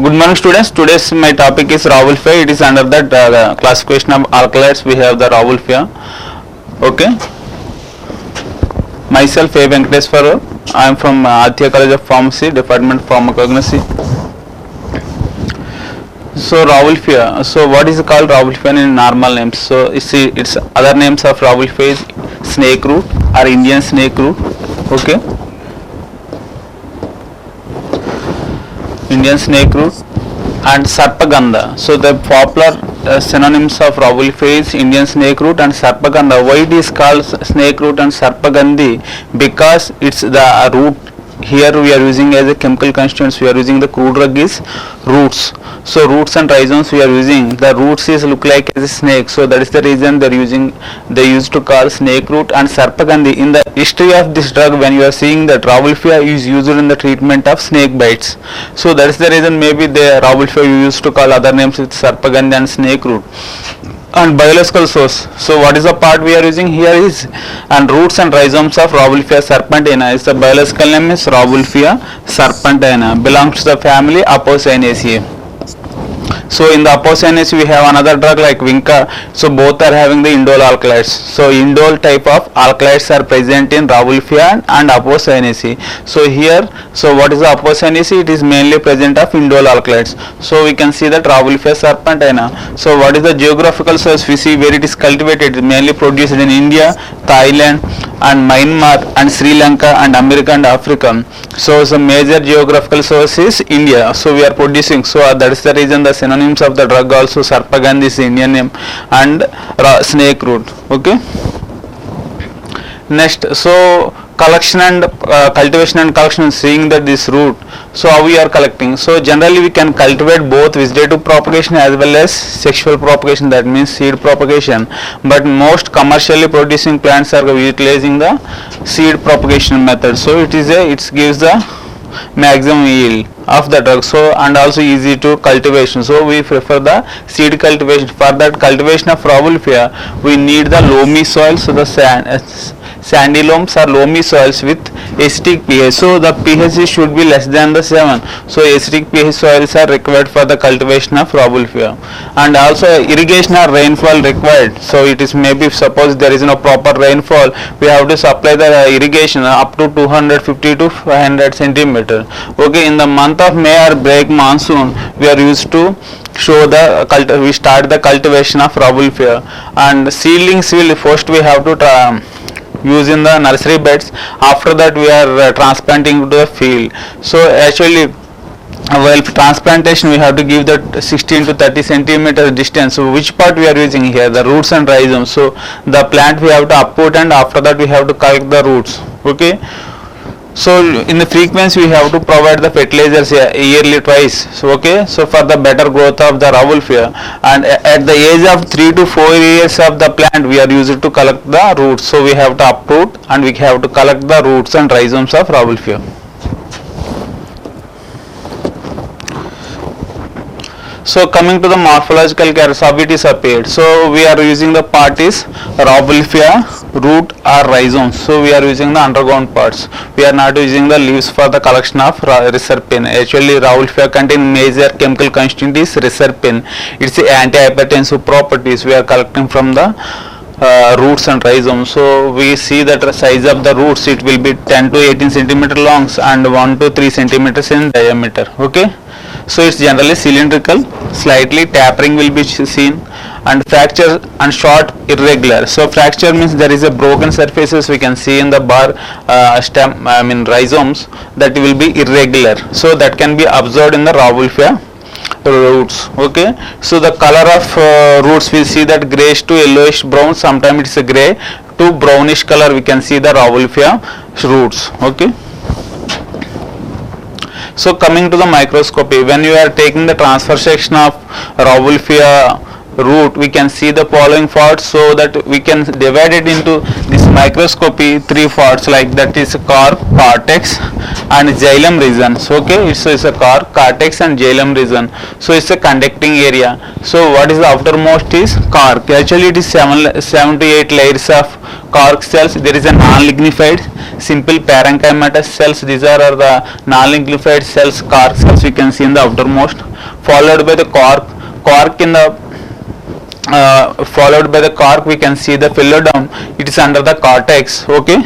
Good morning students. Today's my topic is Rauwolfia. It is under the classification of alkaloids. We have the Rauwolfia. Okay. Myself A. Venkateswara. I am from Aditya College of Pharmacy, Department of Pharmacognosy. So Rauwolfia. So what is called Rauwolfia in normal names? So you see, its other names of Rauwolfia is snake root or Indian snake root. Okay. Indian snake root and Sarpagandha. So the popular synonyms of Rauwolfia is Indian snake root and Sarpagandha. Why it is called snake root and Sarpagandhi? Because it's the root. Here we are using as a chemical constituents. We are using the crude drug is roots. So roots and rhizomes we are using. The roots is look like as a snake. So that is the reason they used to call snake root and Sarpagandhi. In the history of this drug, when you are seeing that Rauwolfia is used in the treatment of snake bites. So that is the reason maybe the Rauwolfia used to call other names with Sarpagandhi and snake root. And biological source. So what is the part we are using here is and roots and rhizomes of Rauwolfia serpentina is the biological name is Rauwolfia serpentina, belongs to the family Apocynaceae. So in the Apocynaceae we have another drug like Vinca. So both are having the indole alkaloids. So indole type of alkaloids are present in Rauwolfia and Apocynaceae. So here, so what is the Apocynaceae? It is mainly present of indole alkaloids. So we can see that Rauwolfia serpentina. So what is the geographical source? We see where it is cultivated. It is mainly produced in India, Thailand and Myanmar and Sri Lanka and America and Africa. So the major geographical source is India. So we are producing. So that is the reason the synonyms of the drug also Sarpagandhi is the Indian name and snake root. Okay. Next, so collection and cultivation and collection, seeing that this root. So how we are collecting? So generally we can cultivate both vegetative propagation as well as sexual propagation, that means seed propagation. But most commercially producing plants are utilizing the seed propagation method. So it gives the maximum yield of the drug, so and also easy to cultivation. So we prefer the seed cultivation. For that cultivation of Rauwolfia we need the loamy soil. So the sandy loams or loamy soils with acidic pH. So the pH should be less than the 7. So acidic pH soils are required for the cultivation of Rauwolfia. And also irrigation or rainfall required. So it is maybe suppose there is no proper rainfall, we have to supply the irrigation up to 250 to 500 centimeter. Okay, in the month of May or break monsoon we are used to show the we start the cultivation of Rauwolfia. And seedlings will first we have to use in the nursery beds. After that we are transplanting to the field. So actually while transplantation we have to give that 16 to 30 centimeter distance. So which part we are using here? The roots and rhizomes. So the plant we have to uproot and after that we have to collect the roots. Okay. So in the frequency we have to provide the fertilizers yearly twice. So okay, so for the better growth of the Rauwolfia, and at the age of 3 to 4 years of the plant we are used to collect the roots. So we have to uproot and we have to collect the roots and rhizomes of Rauwolfia. So coming to the morphological characters, how it is appeared. So we are using the part is Rauwolfia root or rhizomes. So we are using the underground parts. We are not using the leaves for the collection of reserpine. Actually Rauwolfia contain major chemical constituent is reserpine. It's the antihypertensive properties we are collecting from the roots and rhizomes. So we see that the size of the roots, it will be 10 to 18 centimeter longs and 1 to 3 centimeters in diameter. Okay. So it's generally cylindrical, slightly tapering will be seen, and fracture and short irregular. So fracture means there is a broken surfaces we can see in the bar stem, rhizomes, that will be irregular. So that can be observed in the Rauwolfia roots. Okay. So the color of roots, we see that grayish to yellowish brown, sometimes it's a gray to brownish color we can see the Rauwolfia roots. Okay. So coming to the microscopy, when you are taking the transfer section of Rauwolfia root, we can see the following parts, so that we can divide it into this microscopy, three parts like that is cortex and xylem regions. Okay, it's a cortex and xylem region. So it's a conducting area. So what is the outermost is cork. Actually it is 7 to 8 layers of cork cells. There is a non-lignified simple parenchymatous cells. These are the non-lignified cells, cork cells we can see in the outermost, followed by the cork in the followed by the cork we can see the phylloderm. It is under the cortex. Okay,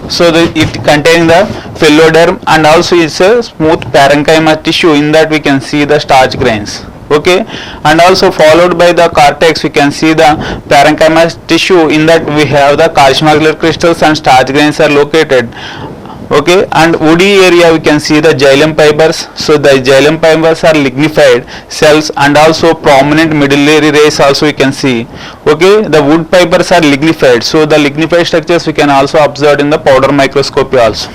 so it containing the phylloderm, and also it's a smooth parenchyma tissue. In that we can see the starch grains. Okay, and also followed by the cortex we can see the parenchyma tissue. In that we have the calcium oxalate crystals and starch grains are located. Okay, and woody area we can see the xylem fibers. So the xylem fibers are lignified cells, and also prominent medullary rays also we can see. Okay, the wood fibers are lignified. So the lignified structures we can also observe in the powder microscopy also.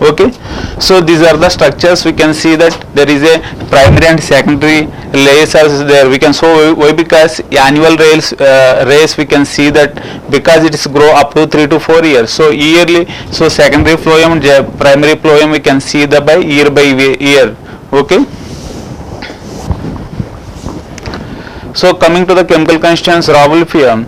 Okay, so these are the structures. We can see that there is a primary and secondary layers are there. We can show why, because annual rays we can see that because it is grow up to 3 to 4 years. So yearly, so secondary phloem, primary phloem we can see the by year. Okay. So coming to the chemical constituents, Rauwolfia.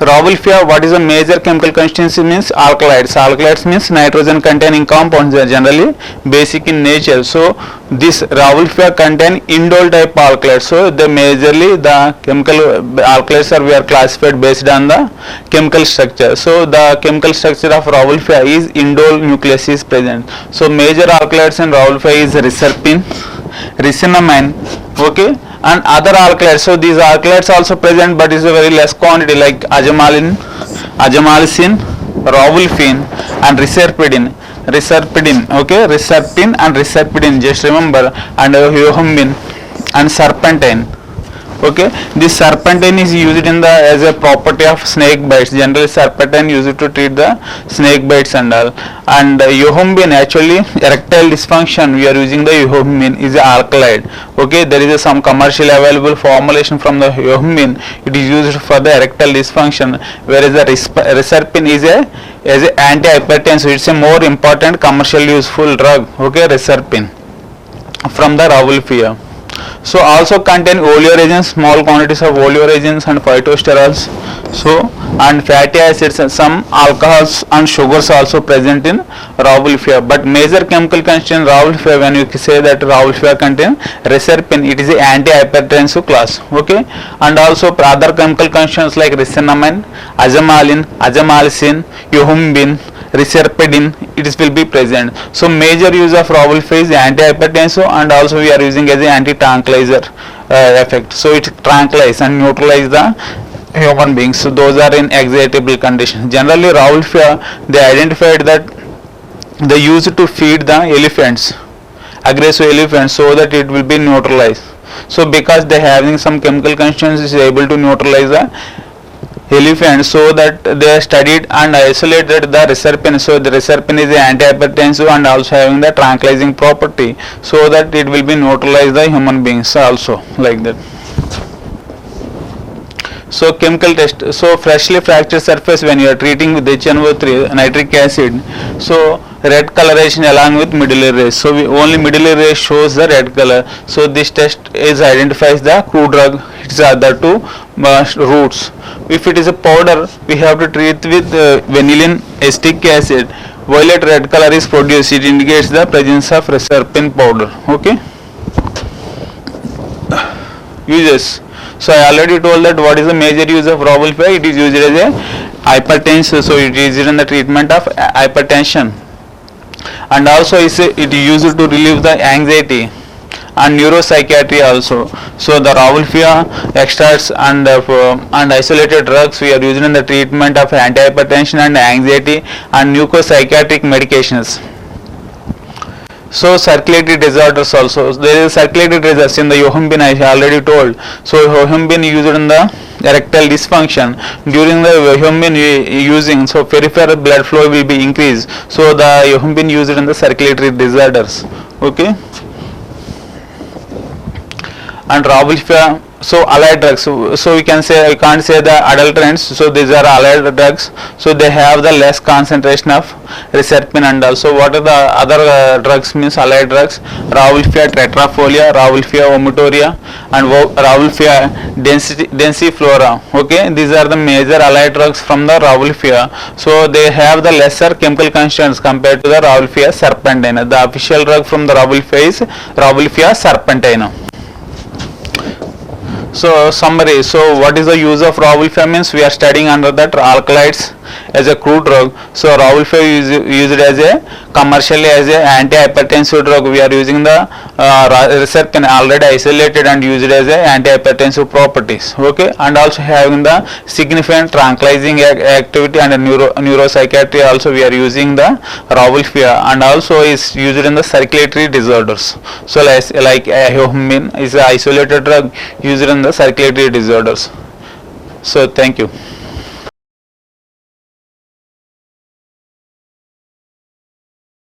Rauwolfia, what is the major chemical constituency means alkalides. Alkalides means nitrogen containing compounds. They are generally basic in nature. So this Rauwolfia contain indole type alkalides. So the majorly the chemical alkalides are we are classified based on the chemical structure. So the chemical structure of Rauwolfia is indole nucleus is present. So major alkalides in Rauwolfia is reserpine, resinamide. Okay, and other alkalides. So these alkalides also present, but is a very less quantity like azamalin, azamalisine, Rauwolfine and reserpidine. Okay, reserpine and reserpidine, just remember, and yohimbine and serpentine. Okay, this serpentine is used in the as a property of snake bites. Generally serpentine used to treat the snake bites and all. And yohimbine, actually erectile dysfunction we are using the yohimbine is a alkaloid. Okay, there is some commercial available formulation from the yohimbine. It is used for the erectile dysfunction, whereas the reserpine is a as an antihypertensive. It's a more important commercial useful drug. Okay, reserpine from the Rauwolfia. So also contain oleoresins, small quantities of oleoresins and phytosterols. So and fatty acids and some alcohols and sugars also present in Rauwolfia. But major chemical constituent Rauwolfia, when you say that Rauwolfia contain reserpine, it is a antihypertensive class. Okay, and also other chemical constituents like resinamide, azamalin, azamalisine, yohimbine, reserpidine, it will be present. So major use of Rauwolfia is antihypertensive, and also we are using as an anti-tranquilizer effect. So it tranquilize and neutralize the human beings. So those are in excitable conditions. Generally Rauwolfia, they identified that they used to feed the elephants, aggressive elephants, so that it will be neutralized. So because they having some chemical constituents is able to neutralize the elephant, so that they studied and isolated the reserpine. So the reserpine is an antihypertensive and also having the tranquilizing property, so that it will be neutralize the human beings also, like that. So chemical test. So freshly fractured surface, when you are treating with HNO3 nitric acid, so red coloration along with medullary rays. So only medullary rays shows the red color. So this test is identifies the crude drug. It's other two routes. If it is a powder, we have to treat with vanillin acetic acid. Violet red color is produced. It indicates the presence of reserpine powder. Okay. Uses. So I already told that what is the major use of Rauwolfia. It is used as a hypertensive. So it is used in the treatment of hypertension, and also it is used to relieve the anxiety and neuropsychiatry also. So the Rauwolfia extracts and isolated drugs we are using in the treatment of antihypertension and anxiety and neuropsychiatric medications. So circulatory disorders also. There is circulatory disorders in the yohimbine, I already told. So yohimbine used in the erectile dysfunction. During the yohimbine using, so peripheral blood flow will be increased. So the yohimbine used in the circulatory disorders. Okay. And Rauwolfia so allied drugs, so we can say, we can't say the adulterants, so these are allied drugs, so they have the less concentration of reserpine and also. What are the other drugs means allied drugs? Rauwolfia tetrafolia, Rauwolfia vomitoria and Rauwolfia densiflora. Okay, these are the major allied drugs from the Rauwolfia, so they have the lesser chemical constituents compared to the Rauwolfia serpentina. The official drug from the Rauwolfia is Rauwolfia serpentina. So summary, so what is the use of Rauwolfia means? We are studying under that alkaloids as a crude drug. So Rauwolfia is used as a commercially as a antihypertensive drug. We are using the reserpine already isolated and used as a antihypertensive properties. Okay, and also having the significant tranquilizing activity and neuropsychiatry also we are using the Rauwolfia, and also is used in the circulatory disorders. So like ihumine is an isolated drug used in the circulatory disorders. So thank you.